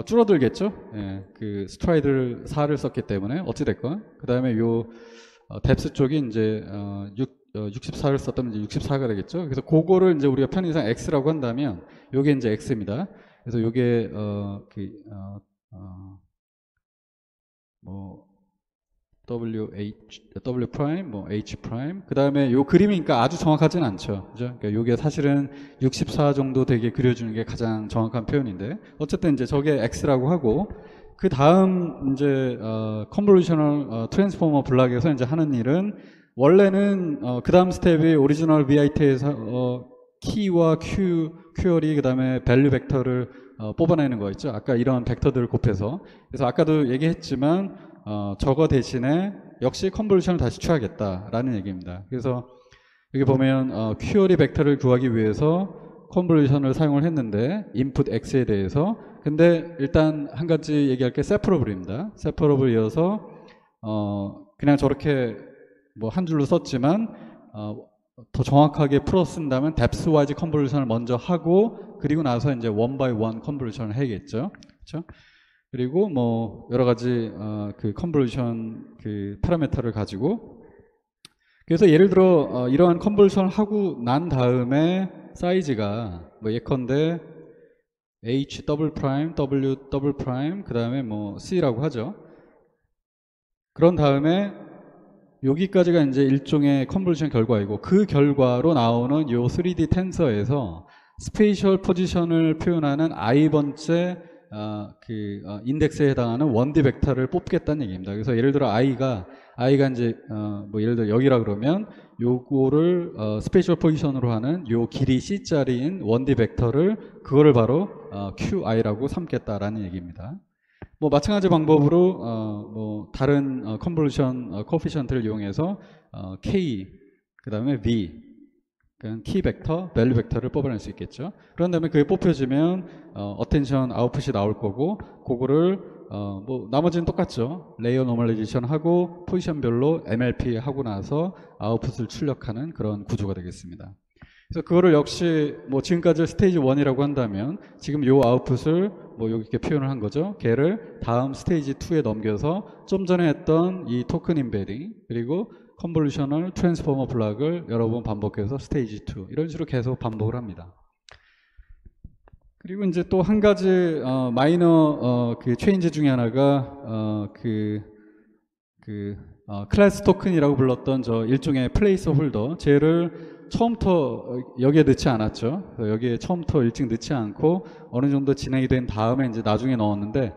줄어들겠죠. 예, 그 스트라이드를 4를 썼기 때문에 어찌 됐건. 그 다음에 요 뎁스 쪽이 이제 64를 썼다면 이제 64가 되겠죠. 그래서 그거를 이제 우리가 편의상 X라고 한다면 요게 이제 X입니다. 그래서 요게 뭐 W 프라임, 뭐 H 프라임. 그 다음에 요 그림이니까 아주 정확하진 않죠. 그죠? 그러니까 요게 사실은 64 정도 되게 그려주는 게 가장 정확한 표현인데, 어쨌든 이제 저게 X라고 하고, 그 다음 이제 컨볼루셔널 트랜스포머 블락에서 이제 하는 일은 원래는 그 다음 스텝이 오리지널 VIT에서 키와 큐어리 그다음에 밸류 벡터를 뽑아내는 거 있죠. 아까 이런 벡터들을 곱해서. 그래서 아까도 얘기했지만 저거 대신에 역시 컨볼루션을 다시 취하겠다라는 얘기입니다. 그래서 여기 보면 큐어리 벡터를 구하기 위해서 컨볼루션을 사용을 했는데 인풋 x에 대해서. 근데 일단 한 가지 얘기할 게 세퍼러블입니다. 세퍼러블 이어서 그냥 저렇게 뭐 한 줄로 썼지만 더 정확하게 풀어 쓴다면 depth wise 컨볼루션을 먼저 하고 그리고 나서 이제 one by one 컨볼루션을 해야겠죠. 그렇죠? 그리고 뭐 여러 가지 그 컨볼루션 그 파라미터를 가지고 그래서 예를 들어 이러한 컨볼루션을 하고 난 다음에 사이즈가 뭐 예컨대 h 더블 프라임, w 더블 프라임, 그 다음에 뭐 c라고 하죠. 그런 다음에 여기까지가 이제 일종의 컨볼루션 결과이고 그 결과로 나오는 요 3D 텐서에서 스페이셜 포지션을 표현하는 i번째 인덱스에 해당하는 1D 벡터를 뽑겠다는 얘기입니다. 그래서 예를 들어 i가 이제 뭐 예를 들어 여기라 그러면 요거를 스페이셜 포지션으로 하는 요 길이 c짜리인 1D 벡터를 그거를 바로 QI라고 삼겠다라는 얘기입니다. 뭐 마찬가지 방법으로 뭐 다른 컨볼루션 코피션트를 이용해서 K 그 다음에 V 그러니까 키 벡터, 밸류 벡터를 뽑아낼 수 있겠죠. 그런 다음에 그게 뽑혀지면 어텐션 아웃풋이 나올 거고 그거를 뭐 나머지는 똑같죠. 레이어 노멀라이제이션 하고 포지션별로 MLP 하고 나서 아웃풋을 출력하는 그런 구조가 되겠습니다. 그래서 그거를 역시 뭐 지금까지 스테이지 1이라고 한다면 지금 요 아웃풋을 뭐 이렇게 표현을 한 거죠. 걔를 다음 스테이지 2에 넘겨서 좀 전에 했던 이 토큰 인베딩 그리고 컨볼루셔널 트랜스포머 블락을 여러 번 반복해서 스테이지 2 이런 식으로 계속 반복을 합니다. 그리고 이제 또 한 가지 마이너 그 체인지 중에 하나가 클래스 토큰이라고 불렀던 저 일종의 플레이스 홀더 쟤를 처음부터 여기에 넣지 않았죠. 여기에 처음부터 일찍 넣지 않고 어느 정도 진행이 된 다음에 이제 나중에 넣었는데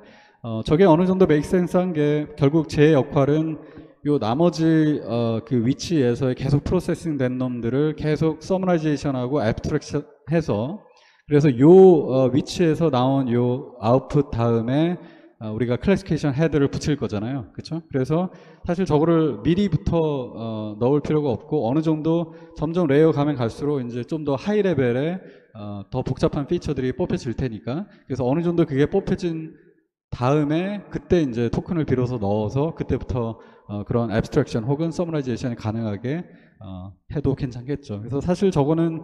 저게 어느 정도 메이크 센스한 게 결국 제 역할은 요 나머지 그 위치에서 계속 프로세싱 된 놈들을 계속 서머라이제이션하고 애브스트랙션 해서 그래서 요 위치에서 나온 요 아웃풋 다음에 우리가 클래시피케이션 헤드를 붙일 거잖아요. 그렇죠? 그래서 사실 저거를 미리부터 넣을 필요가 없고 어느 정도 점점 레이어 가면 갈수록 이제 좀 더 하이 레벨의 더 복잡한 피처들이 뽑혀질 테니까 그래서 어느 정도 그게 뽑혀진 다음에 그때 이제 토큰을 빌어서 넣어서 그때부터 그런 애브스트랙션 혹은 서머라이제이션이 가능하게 해도 괜찮겠죠. 그래서 사실 저거는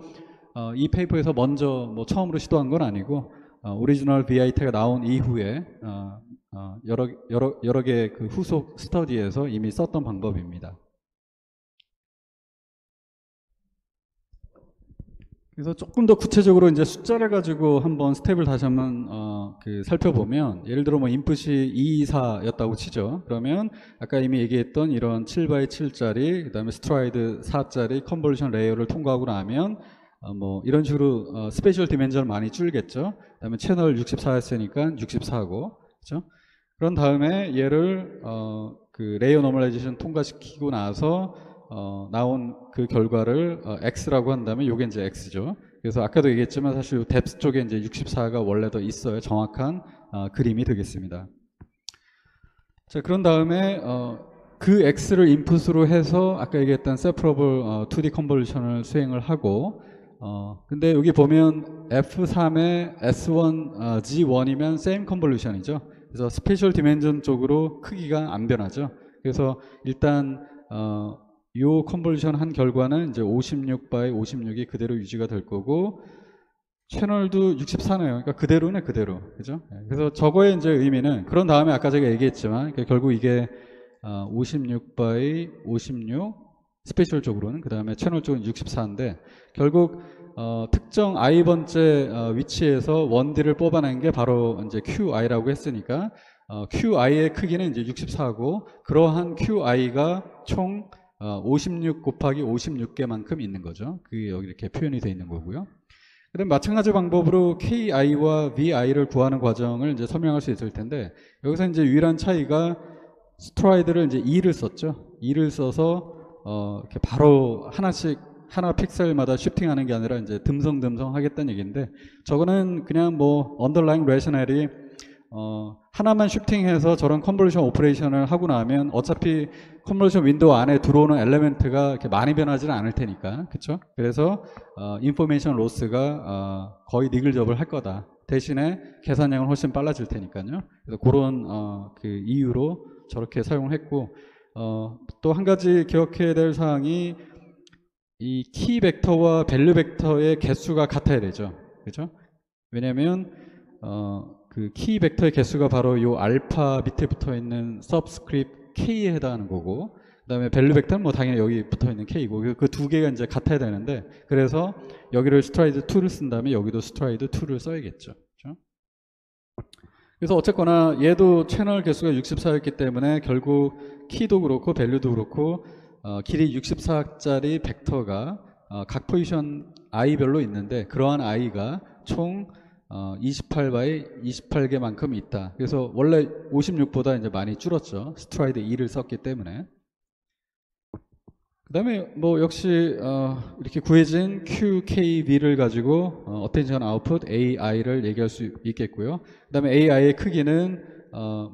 이 페이퍼에서 먼저 뭐 처음으로 시도한 건 아니고 오리지널 VIT가 나온 이후에 여러 개의 그 후속 스터디에서 이미 썼던 방법입니다. 그래서 조금 더 구체적으로 이제 숫자를 가지고 한번 스텝을 다시 한번 살펴보면 예를 들어 뭐 인풋이 224였다고 치죠. 그러면 아까 이미 얘기했던 이런 7x7짜리 그다음에 스트라이드 4짜리 컨볼루션 레이어를 통과하고 나면 뭐 이런 식으로 스페셜 디멘전을 많이 줄겠죠. 그다음에 채널 64였으니까 64고 그렇죠? 그런 다음에 얘를 그 레이어 노멀라이제이션 통과시키고 나서 나온 그 결과를 X라고 한다면 요게 이제 X죠. 그래서 아까도 얘기했지만 사실 뎁스 쪽에 이제 64가 원래 더 있어야 정확한 그림이 되겠습니다. 자, 그런 다음에 그 X를 인풋으로 해서 아까 얘기했던 세퍼러블 2D 컨볼루션을 수행을 하고 근데 여기 보면 F3에 S1, G1이면 same 컨볼루션이죠. 그래서 스페셜 디멘전 쪽으로 크기가 안 변하죠. 그래서 일단 요 컨볼루션 한 결과는 이제 56by 56이 그대로 유지가 될 거고 채널도 64네요. 그러니까 그대로네 그대로. 그죠? 그래서 저거의 이제 의미는 그런 다음에 아까 제가 얘기했지만 그러니까 결국 이게 56by 56 스페셜 쪽으로는 그 다음에 채널 쪽은 64인데 결국 특정 i번째 위치에서 1D를 뽑아낸 게 바로 이제 QI라고 했으니까 QI의 크기는 이제 64고 그러한 QI가 총 56 곱하기 56개만큼 있는 거죠. 그게 여기 이렇게 표현이 되어 있는 거고요. 그다음 마찬가지 방법으로 KI와 VI를 구하는 과정을 이제 설명할 수 있을 텐데, 여기서 이제 유일한 차이가 스트라이드를 이제 2를 썼죠. 2를 써서 이렇게 바로 하나씩 하나 픽셀마다 쉬프팅하는 게 아니라 이제 듬성듬성 하겠다는 얘기인데, 저거는 그냥 뭐 언더라잉 레셔널이 하나만 쉬프팅해서 저런 컨버전 오퍼레이션을 하고 나면 어차피 컨버전 윈도우 안에 들어오는 엘리멘트가 이렇게 많이 변하지는 않을 테니까, 그렇죠? 그래서 인포메이션 로스가 거의 니글저블 할 거다. 대신에 계산량은 훨씬 빨라질 테니까요. 그래서 그런 그 이유로 저렇게 사용을 했고, 또 한 가지 기억해야 될 사항이 이 키 벡터와 밸류 벡터의 개수가 같아야 되죠. 그렇죠? 왜냐하면 그 키 벡터의 개수가 바로 요 알파 밑에 붙어 있는 서브스크립트 K에 해당하는 거고, 그다음에 밸류 벡터는 뭐 당연히 여기 붙어 있는 K고, 그 두 개가 이제 같아야 되는데, 그래서 여기를 스트라이드 2를 쓴 다음에 여기도 스트라이드 2를 써야겠죠. 그렇죠? 그래서 어쨌거나 얘도 채널 개수가 64였기 때문에 결국 키도 그렇고 밸류도 그렇고 길이 64짜리 벡터가 각 포지션 i별로 있는데, 그러한 i가 총 28바이 28개만큼 있다. 그래서 원래 56보다 이제 많이 줄었죠. 스트라이드 2를 썼기 때문에. 그 다음에 뭐 역시 이렇게 구해진 QKV를 가지고 어텐션 아웃풋 AI를 얘기할 수 있겠고요. 그 다음에 AI의 크기는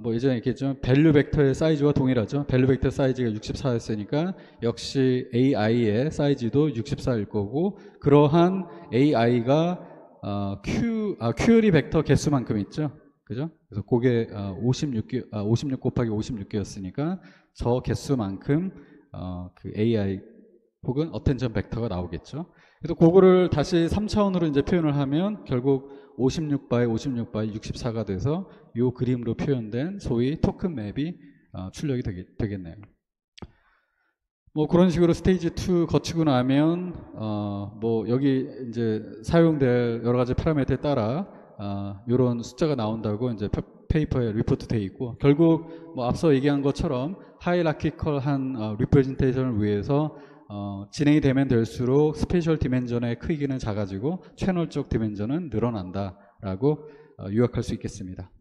뭐 예전에 얘기했지만 밸류 벡터의 사이즈와 동일하죠. 밸류 벡터 사이즈가 64였으니까 역시 AI의 사이즈도 64일 거고, 그러한 AI가 큐어리 벡터 개수만큼 있죠. 그죠? 그래서 그게 56 곱하기 56개였으니까 저 개수만큼 그 AI 혹은 어텐션 벡터가 나오겠죠. 그래서 그거를 다시 3차원으로 이제 표현을 하면 결국 56바이 56바이 64가 돼서 이 그림으로 표현된 소위 토큰 맵이 출력이 되겠네요. 뭐 그런 식으로 스테이지 2 거치고 나면 뭐 여기 이제 사용될 여러 가지 파라미터에 따라 이런 숫자가 나온다고 이제 페이퍼에 리포트 되어 있고, 결국 뭐 앞서 얘기한 것처럼 하이라키컬한 리프레젠테이션을 위해서 진행이 되면 될수록 스페셜 디멘전의 크기는 작아지고 채널적 디멘전은 늘어난다라고 요약할 수 있겠습니다.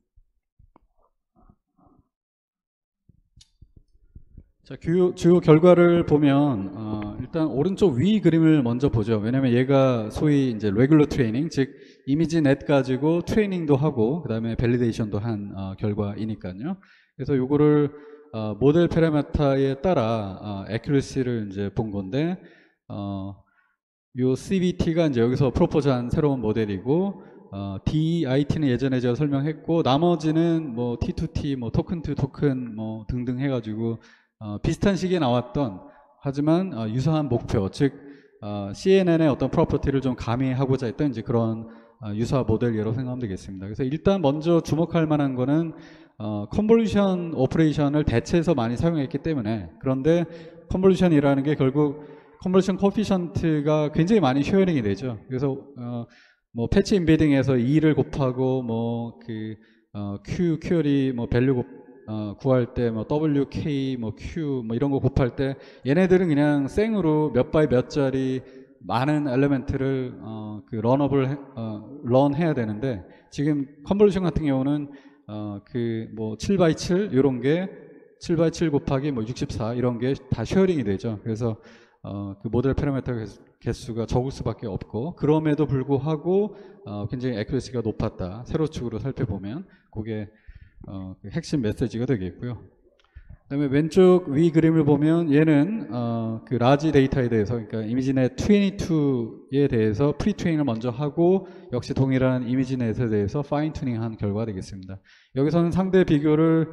자, 주요 결과를 보면 일단 오른쪽 위 그림을 먼저 보죠. 왜냐면 얘가 소위 이제 레귤러 트레이닝, 즉 이미지 넷 가지고 트레이닝도 하고 그다음에 밸리데이션도 한 결과이니까요. 그래서 요거를 모델 파라미터에 따라 애큐러시를 이제 본 건데, 요 CVT가 이제 여기서 프로포즈한 새로운 모델이고, DIT는 예전에 제가 설명했고, 나머지는 뭐 T2T, 뭐 토큰 투 토큰 뭐 등등 해가지고 비슷한 시기에 나왔던, 하지만 유사한 목표, 즉 CNN의 어떤 프로퍼티를 좀 가미하고자 했던 이제 그런 유사 모델이라고 생각하면 되겠습니다. 그래서 일단 먼저 주목할 만한 거는 컨볼루션 오퍼레이션을 대체해서 많이 사용했기 때문에, 그런데 컨볼루션이라는 게 결국 컨버전 코피션트가 굉장히 많이 쉐어링이 되죠. 그래서 뭐 패치 인베딩에서 2를 곱하고 뭐 그 큐어리 뭐 밸류 구할 때 뭐 WK 뭐 Q 뭐 이런 거 곱할 때 얘네들은 그냥 생으로 몇 바이 몇 짜리 많은 엘리멘트를 그 런업을 런 해야 되는데, 지금 컨볼루션 같은 경우는 그 뭐 7바이 7 이런 게 7바이 7 곱하기 뭐 64 이런 게 다 쉐어링이 되죠. 그래서 그 모델 파라미터 개수가 적을 수밖에 없고, 그럼에도 불구하고 굉장히 애큐러시가 높았다. 세로축으로 살펴보면 그게 그 핵심 메시지가 되겠고요. 그다음에 왼쪽 위 그림을 보면 얘는 그 라지 데이터에 대해서, 그러니까 이미지넷 22에 대해서 프리 트레이닝을 먼저 하고 역시 동일한 이미지넷에 대해서 파인 튜닝한 결과가 되겠습니다. 여기서는 상대 비교를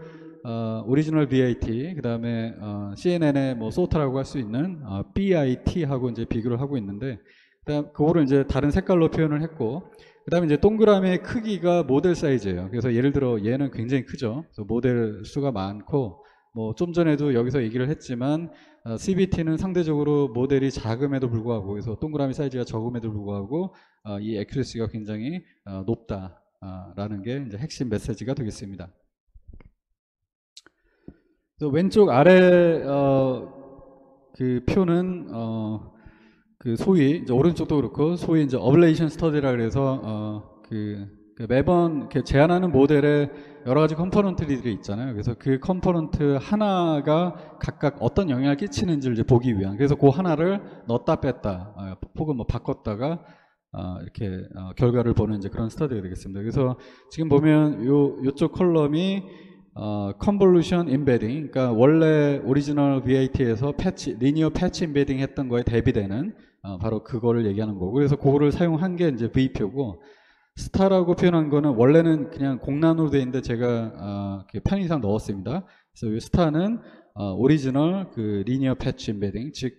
오리지널 BIT, 그 다음에 CNN의 뭐 소타라고 할 수 있는 BIT하고 이제 비교를 하고 있는데, 그다음 그거를 이제 다른 색깔로 표현을 했고, 그 다음에 이제 동그라미의 크기가 모델 사이즈예요. 그래서 예를 들어 얘는 굉장히 크죠. 그래서 모델 수가 많고, 뭐 좀 전에도 여기서 얘기를 했지만 CBT는 상대적으로 모델이 작음에도 불구하고, 그래서 동그라미 사이즈가 적음에도 불구하고 이 애큐러시가 굉장히 높다라는 게 이제 핵심 메시지가 되겠습니다. 왼쪽 아래 그 표는 그 소위 이제 오른쪽도 그렇고 소위 이제 어블레이션 스터디라 그래서 그 매번 이렇게 제안하는 모델에 여러 가지 컴포넌트들이 있잖아요. 그래서 그 컴포넌트 하나가 각각 어떤 영향을 끼치는지를 이제 보기 위한. 그래서 그 하나를 넣었다 뺐다, 혹은 뭐 바꿨다가 이렇게 결과를 보는 이제 그런 스터디가 되겠습니다. 그래서 지금 보면 요쪽 컬럼이 컨볼루션 임베딩, 그러니까 원래 오리지널 VAT에서 리니어 패치 임베딩 했던 거에 대비되는 바로 그거를 얘기하는 거고, 그래서 그거를 사용한 게 이제 V표고, 스타라고 표현한 거는 원래는 그냥 공란으로 되어 있는데 제가 편의상 넣었습니다. 그래서 이 스타는 오리지널 그 리니어 패치 임베딩, 즉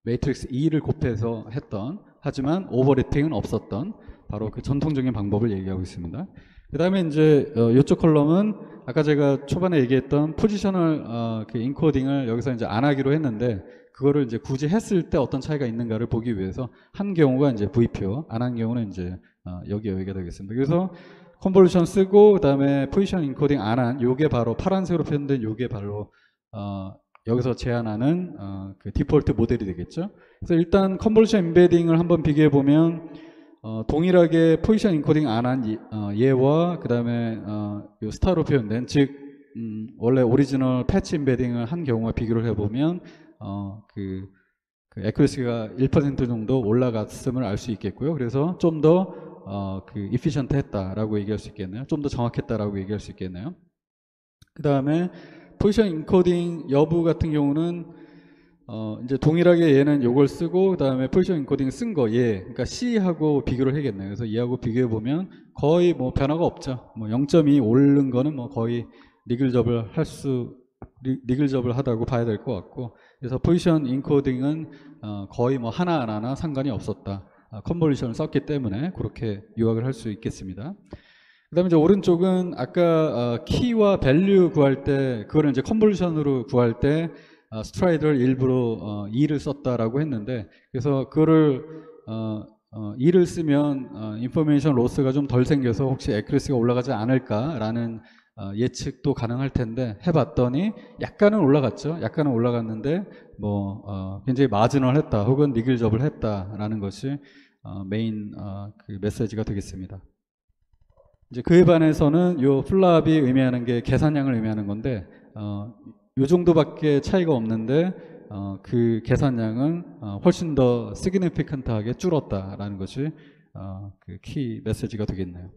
매트릭스 2를 곱해서 했던, 하지만 오버래핑은 없었던 바로 그 전통적인 방법을 얘기하고 있습니다. 그 다음에 이제 이쪽 컬럼은 아까 제가 초반에 얘기했던 포지셔널 그 인코딩을 여기서 이제 안 하기로 했는데, 그거를 이제 굳이 했을 때 어떤 차이가 있는가를 보기 위해서 한 경우가 이제 V표, 안 한 경우는 이제 여기가 되겠습니다. 그래서 컨볼루션 쓰고 그다음에 포지션 인코딩 안 한 요게 바로 파란색으로 표현된 요게 바로 여기서 제안하는 그 디폴트 모델이 되겠죠. 그래서 일단 컨볼루션 임베딩을 한번 비교해 보면 동일하게 포지션 인코딩 안 한 얘와 그다음에 요 스타로 표현된, 즉 원래 오리지널 패치 임베딩을 한 경우와 비교를 해보면 그 애큐러시가 1% 정도 올라갔음을 알 수 있겠고요. 그래서 좀 더 그 이피션트 했다라고 얘기할 수 있겠네요. 좀 더 정확했다라고 얘기할 수 있겠네요. 그 다음에 포지션 인코딩 여부 같은 경우는 이제 동일하게 얘는 요걸 쓰고 그 다음에 포지션 인코딩 쓴 거 얘, 그러니까 C하고 비교를 해야겠네요. 그래서 얘하고 비교해 보면 거의 뭐 변화가 없죠. 뭐 0.2 오른 거는 뭐 거의 니글저블 하다고 봐야 될 것 같고, 그래서 포지션 인코딩은 거의 뭐 하나하나 상관이 없었다. 컨볼루션을 썼기 때문에 그렇게 요약을 할 수 있겠습니다. 그 다음에 이제 오른쪽은 아까 키와 밸류 구할 때 그거를 이제 컨볼루션으로 구할 때 스트라이드를 일부러 2를 썼다라고 했는데, 그래서 그거를 2를 쓰면 인포메이션 로스가 좀 덜 생겨서 혹시 애큐러시가 올라가지 않을까라는 예측도 가능할 텐데, 해봤더니 약간은 올라갔죠. 약간은 올라갔는데 뭐 굉장히 마지널했다 혹은 니글저블 했다라는 것이 메인 그 메시지가 되겠습니다. 이제 그에 반해서는 요 플랍이 의미하는 게 계산량을 의미하는 건데 요 정도밖에 차이가 없는데 그 계산량은 훨씬 더 시그니피컨트하게 줄었다라는 것이 그 키 메시지가 되겠네요.